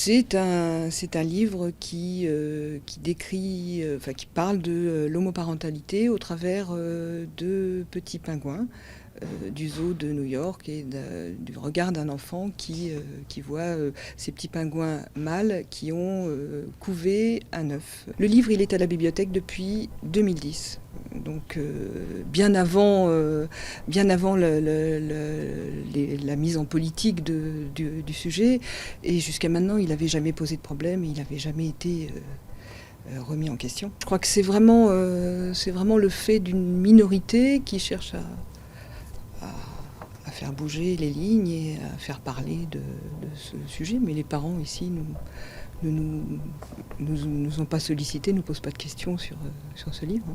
C'est un livre qui décrit, qui parle de l'homoparentalité au travers de petits pingouins du zoo de New York et du regard d'un enfant qui voit ces petits pingouins mâles qui ont couvé un œuf. Le livre, il est à la bibliothèque depuis 2010. Donc bien avant la mise en politique du sujet, et jusqu'à maintenant il n'avait jamais posé de problème, il n'avait jamais été remis en question. Je crois que c'est vraiment le fait d'une minorité qui cherche à faire bouger les lignes et à faire parler de ce sujet, mais les parents ici ne nous ont pas sollicités, ne nous posent pas de questions sur ce livre.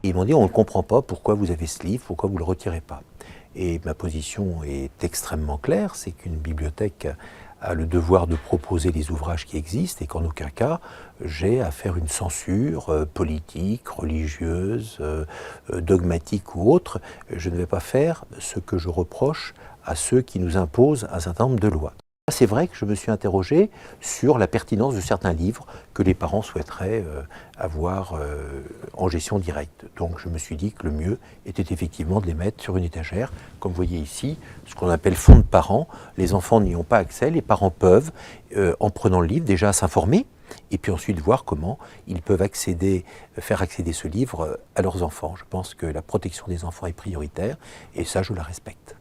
Ils m'ont dit, on ne comprend pas pourquoi vous avez ce livre, pourquoi vous ne le retirez pas. Et ma position est extrêmement claire, c'est qu'une bibliothèque a le devoir de proposer les ouvrages qui existent et qu'en aucun cas j'ai à faire une censure politique, religieuse, dogmatique ou autre. Je ne vais pas faire ce que je reproche à ceux qui nous imposent un certain nombre de lois. C'est vrai que je me suis interrogé sur la pertinence de certains livres que les parents souhaiteraient avoir en gestion directe. Donc je me suis dit que le mieux était effectivement de les mettre sur une étagère. Comme vous voyez ici, ce qu'on appelle fonds de parents. Les enfants n'y ont pas accès, les parents peuvent, en prenant le livre, déjà s'informer, et puis ensuite voir comment ils peuvent faire accéder ce livre à leurs enfants. Je pense que la protection des enfants est prioritaire, et ça je la respecte.